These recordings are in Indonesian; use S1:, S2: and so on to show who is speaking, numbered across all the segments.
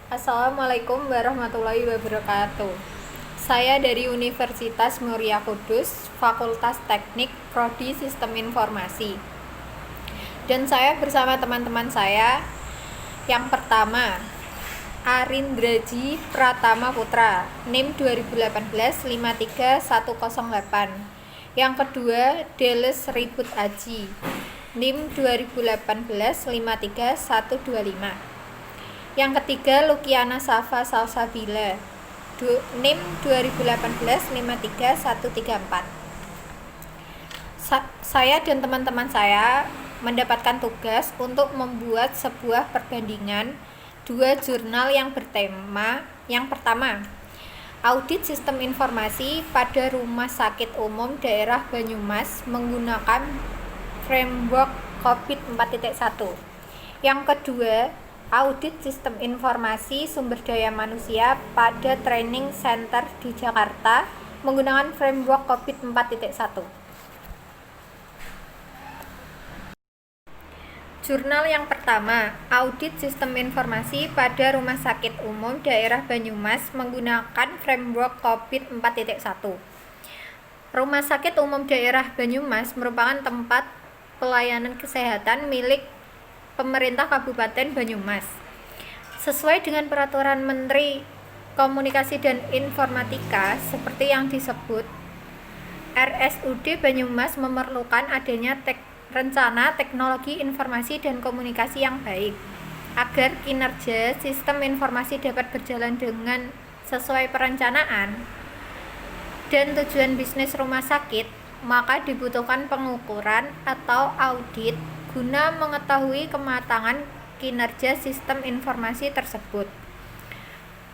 S1: Assalamualaikum warahmatullahi wabarakatuh. Saya dari Universitas Muria Kudus, Fakultas Teknik, Prodi Sistem Informasi. Dan saya bersama teman-teman saya. Yang pertama, Arindraji Pratama Putra, NIM 2018-53108. Yang kedua, Deles Ribut Aji, NIM 2018-53125. Yang ketiga, Lukiana Safa Salsabila, NIM 2018-53134. Saya dan teman-teman saya mendapatkan tugas untuk membuat sebuah perbandingan dua jurnal yang bertema. Yang pertama, audit sistem informasi pada Rumah Sakit Umum Daerah Banyumas menggunakan framework COVID 4.1. Yang kedua, audit sistem informasi sumber daya manusia pada training center di Jakarta menggunakan framework COVID 4.1. Jurnal yang pertama, audit sistem informasi pada Rumah Sakit Umum Daerah Banyumas menggunakan framework COVID 4.1. Rumah Sakit Umum Daerah Banyumas merupakan tempat pelayanan kesehatan milik pemerintah Kabupaten Banyumas. Sesuai dengan peraturan Menteri Komunikasi dan Informatika seperti yang disebut, RSUD Banyumas memerlukan adanya rencana teknologi informasi dan komunikasi yang baik agar kinerja sistem informasi dapat berjalan dengan sesuai perencanaan dan tujuan bisnis rumah sakit, maka dibutuhkan pengukuran atau audit guna mengetahui kematangan kinerja sistem informasi tersebut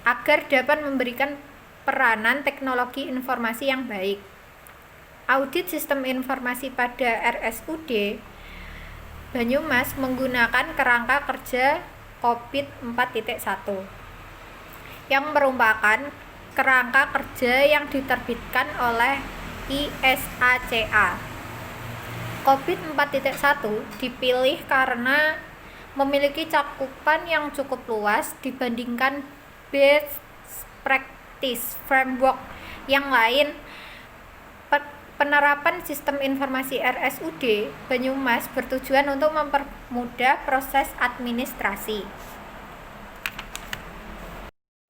S1: agar dapat memberikan peranan teknologi informasi yang baik. Audit sistem informasi pada RSUD Banyumas menggunakan kerangka kerja COVID 4.1 yang merupakan kerangka kerja yang diterbitkan oleh ISACA. COVID 4.1 dipilih karena memiliki cakupan yang cukup luas dibandingkan best practice framework yang lain. Penerapan sistem informasi RSUD Banyumas bertujuan untuk mempermudah proses administrasi.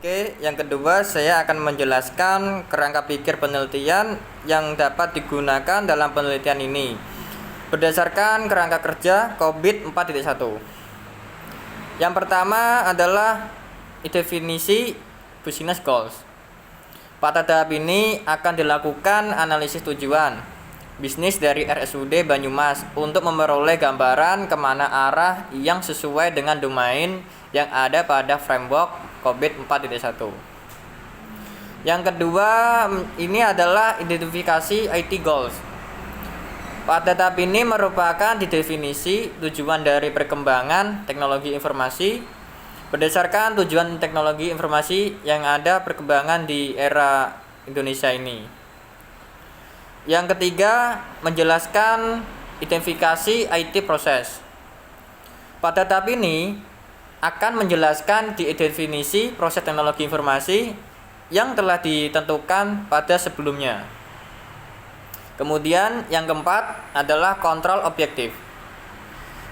S2: Oke, yang kedua saya akan menjelaskan kerangka pikir penelitian yang dapat digunakan dalam penelitian ini berdasarkan kerangka kerja COVID 4.1. Yang pertama adalah definisi business goals. Pada tahap ini akan dilakukan analisis tujuan bisnis dari RSUD Banyumas untuk memperoleh gambaran kemana arah yang sesuai dengan domain yang ada pada framework COVID 4.1. Yang kedua ini adalah identifikasi IT goals. Pada tahap ini merupakan definisi tujuan dari perkembangan teknologi informasi berdasarkan tujuan teknologi informasi yang ada perkembangan di era Indonesia ini. Yang ketiga, menjelaskan identifikasi IT proses. Pada tahap ini akan menjelaskan di definisi proses teknologi informasi yang telah ditentukan pada sebelumnya. Kemudian yang keempat adalah kontrol objektif.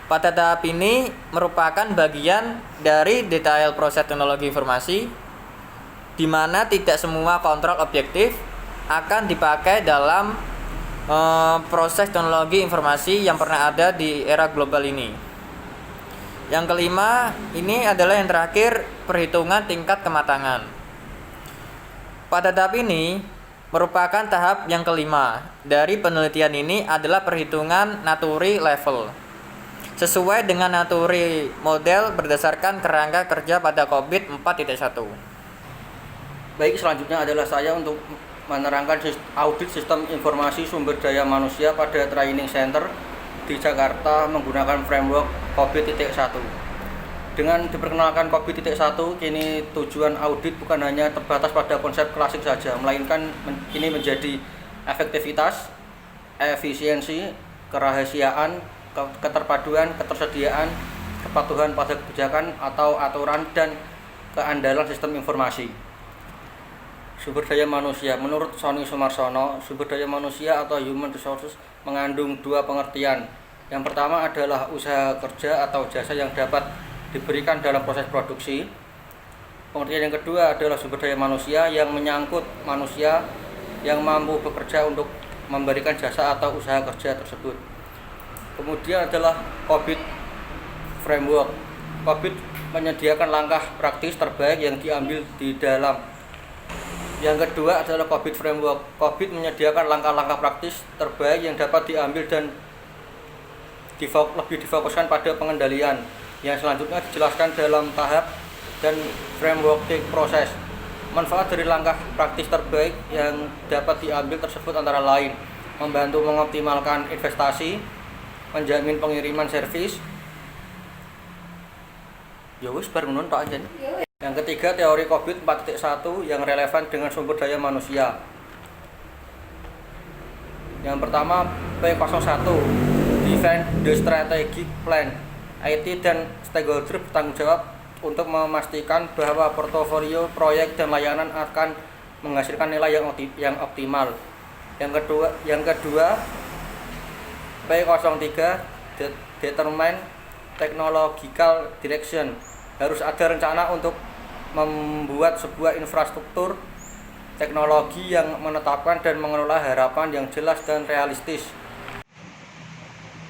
S2: Pada tahap ini merupakan bagian dari detail proses teknologi informasi di mana tidak semua kontrol objektif akan dipakai dalam proses teknologi informasi yang pernah ada di era global ini. Yang kelima, ini adalah yang terakhir, perhitungan tingkat kematangan. Pada tahap ini merupakan tahap yang kelima dari penelitian ini adalah perhitungan Nature level. Sesuai dengan Nature model berdasarkan kerangka kerja pada COVID 4.1.
S3: Baik, selanjutnya adalah saya untuk menerangkan audit sistem informasi sumber daya manusia pada training center di Jakarta menggunakan framework COVID-1. Dengan diperkenalkan COVID-1, kini tujuan audit bukan hanya terbatas pada konsep klasik saja, melainkan kini menjadi efektivitas, efisiensi, kerahasiaan, keterpaduan, ketersediaan, kepatuhan pada kebijakan atau aturan, dan keandalan sistem informasi. Sumber daya manusia. Menurut Sony Sumarsono, sumber daya manusia atau human resources mengandung dua pengertian. Yang pertama adalah usaha kerja atau jasa yang dapat diberikan dalam proses produksi. Pengertian yang kedua adalah sumber daya manusia yang menyangkut manusia yang mampu bekerja untuk memberikan jasa atau usaha kerja tersebut. Kemudian adalah COVID Framework. COVID menyediakan langkah praktis terbaik yang diambil di dalam. Yang kedua adalah COVID Framework. COVID menyediakan langkah-langkah praktis terbaik yang dapat diambil dan lebih difokuskan pada pengendalian. Yang selanjutnya dijelaskan dalam tahap dan framework proses. Manfaat dari langkah praktis terbaik yang dapat diambil tersebut antara lain membantu mengoptimalkan investasi, menjamin pengiriman servis. Ya wis bar ngono tok aja. Yang ketiga teori COVID 4.1 yang relevan dengan sumber daya manusia. Yang pertama P01 Define the Strategic Plan. IT dan stakeholder bertanggung jawab untuk memastikan bahwa portofolio proyek dan layanan akan menghasilkan nilai yang optimal. Yang kedua P03 Determine Technological Direction. Harus ada rencana untuk membuat sebuah infrastruktur teknologi yang menetapkan dan mengelola harapan yang jelas dan realistis.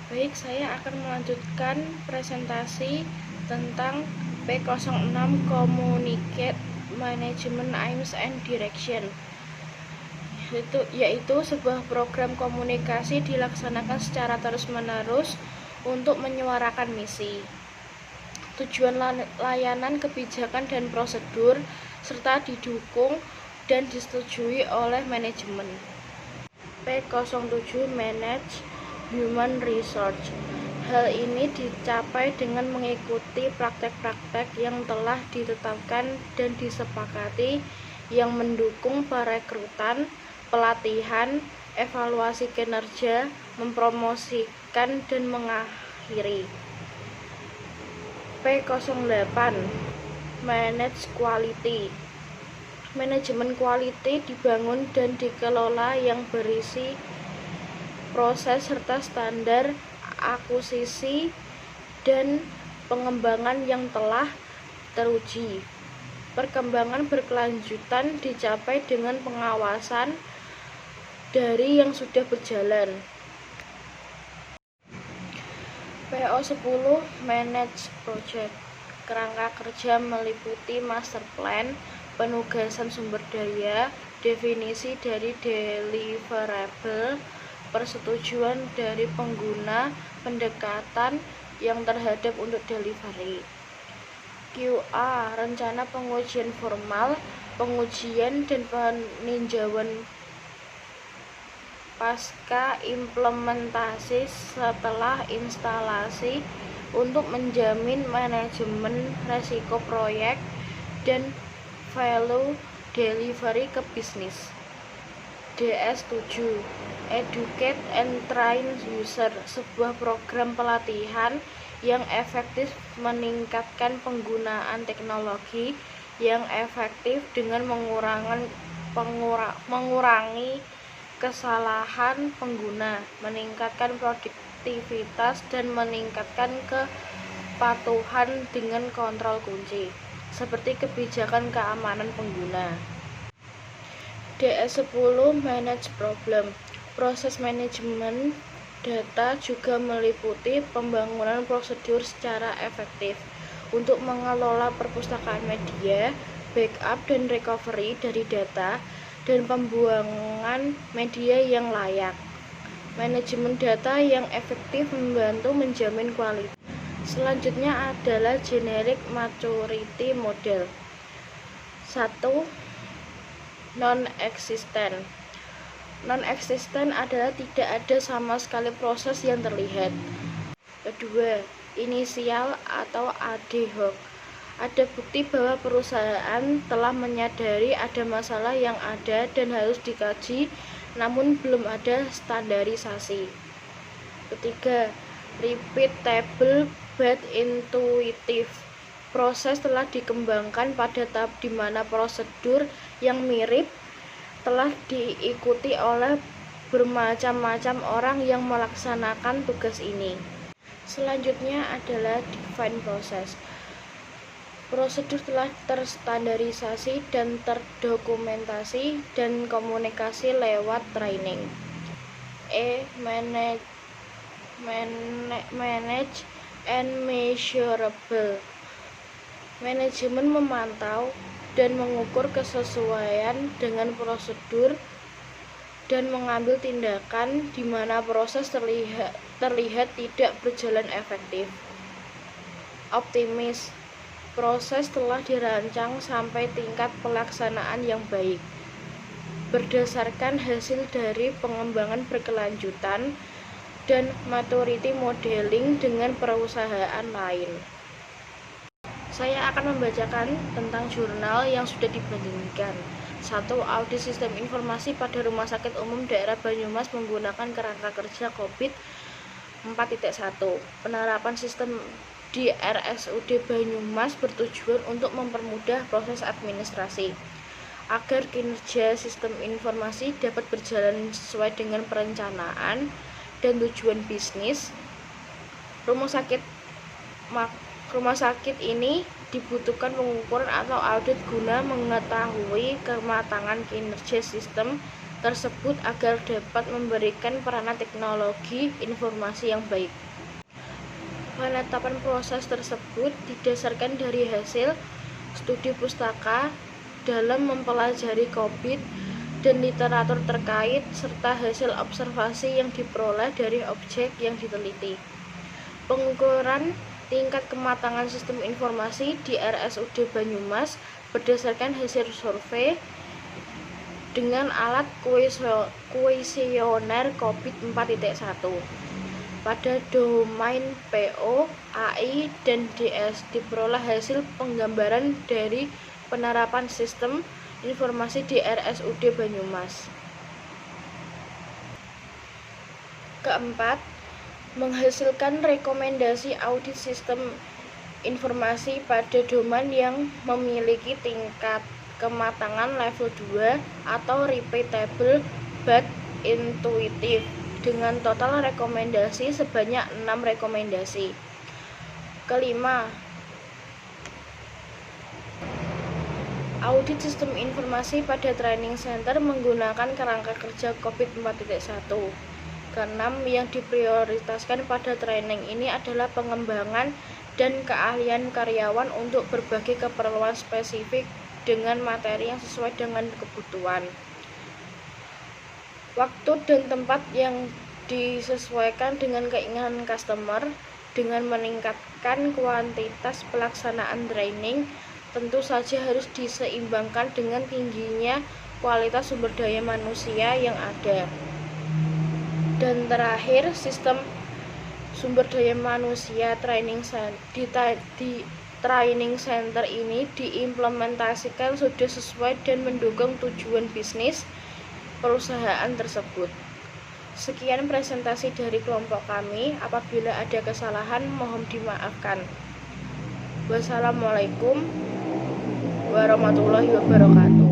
S4: Baik, saya akan melanjutkan presentasi tentang P06 Communicate Management Aims and Direction, yaitu sebuah program komunikasi dilaksanakan secara terus-menerus untuk menyuarakan misi, tujuan layanan, kebijakan dan prosedur, serta didukung dan disetujui oleh manajemen. P07 Manage Human Resource. Hal ini dicapai dengan mengikuti praktek-praktek yang telah ditetapkan dan disepakati yang mendukung perekrutan, pelatihan, evaluasi kinerja, mempromosikan dan mengakhiri. P08 Manage Quality. Manajemen quality dibangun dan dikelola yang berisi proses serta standar akuisisi dan pengembangan yang telah teruji. Perkembangan berkelanjutan dicapai dengan pengawasan dari yang sudah berjalan. PO10 Manage Project. Kerangka kerja meliputi master plan, penugasan sumber daya, definisi dari deliverable, persetujuan dari pengguna, pendekatan yang terhadap untuk delivery. QA, rencana pengujian formal, pengujian dan peninjauan pasca implementasi setelah instalasi untuk menjamin manajemen resiko proyek dan value delivery ke bisnis. DS7 Educate and Train User, sebuah program pelatihan yang efektif meningkatkan penggunaan teknologi yang efektif dengan mengurangi kesalahan pengguna, meningkatkan produktivitas dan meningkatkan kepatuhan dengan kontrol kunci, seperti kebijakan keamanan pengguna. DS10 Manage Problem. Proses manajemen data juga meliputi pembangunan prosedur secara efektif untuk mengelola perpustakaan media, backup dan recovery dari data, dan pembuangan media yang layak. Manajemen data yang efektif membantu menjamin kualitas. Selanjutnya adalah Generic Maturity Model. 1. Non-existent. Non-existent adalah tidak ada sama sekali proses yang terlihat. Kedua, inisial atau ad hoc. Ada bukti bahwa perusahaan telah menyadari ada masalah yang ada dan harus dikaji, namun belum ada standarisasi. Ketiga, repeatable but intuitive. proses telah dikembangkan pada tahap di mana prosedur yang mirip telah diikuti oleh bermacam-macam orang yang melaksanakan tugas ini. Selanjutnya adalah define process. Prosedur telah terstandarisasi dan terdokumentasi dan komunikasi lewat training. Manage and measurable. Manajemen memantau dan mengukur kesesuaian dengan prosedur dan mengambil tindakan di mana proses terlihat tidak berjalan efektif. Optimis. Proses telah dirancang sampai tingkat pelaksanaan yang baik berdasarkan hasil dari pengembangan berkelanjutan dan maturity modeling dengan perusahaan lain. Saya akan membacakan tentang jurnal yang sudah dibandingkan. 1. Audit sistem informasi pada Rumah Sakit Umum Daerah Banyumas menggunakan kerangka kerja COVID 4.1. Penerapan sistem di RSUD Banyumas bertujuan untuk mempermudah proses administrasi agar kinerja sistem informasi dapat berjalan sesuai dengan perencanaan dan tujuan bisnis. Rumah sakit ini dibutuhkan pengukuran atau audit guna mengetahui kematangan kinerja sistem tersebut agar dapat memberikan peranan teknologi informasi yang baik. Penetapan proses tersebut didasarkan dari hasil studi pustaka dalam mempelajari COVID dan literatur terkait serta hasil observasi yang diperoleh dari objek yang diteliti. Pengukuran tingkat kematangan sistem informasi di RSUD Banyumas berdasarkan hasil survei dengan alat kuesioner COVID 4.1 pada domain PO, AI, dan DS. Diperoleh hasil penggambaran dari penerapan sistem informasi di RSUD Banyumas. Keempat, menghasilkan rekomendasi audit sistem informasi pada domain yang memiliki tingkat kematangan level 2 atau repeatable but intuitive dengan total rekomendasi sebanyak 6 rekomendasi. Kelima, audit sistem informasi pada training center menggunakan kerangka kerja COVID 4.1. Keenam, yang diprioritaskan pada training ini adalah pengembangan dan keahlian karyawan untuk berbagai keperluan spesifik dengan materi yang sesuai dengan kebutuhan. Waktu dan tempat yang disesuaikan dengan keinginan customer dengan meningkatkan kuantitas pelaksanaan training tentu saja harus diseimbangkan dengan tingginya kualitas sumber daya manusia yang ada. Dan terakhir, sistem sumber daya manusia di training center ini diimplementasikan sudah sesuai dan mendukung tujuan bisnis perusahaan tersebut. Sekian presentasi dari kelompok kami. Apabila ada kesalahan, mohon dimaafkan. Wassalamualaikum warahmatullahi wabarakatuh.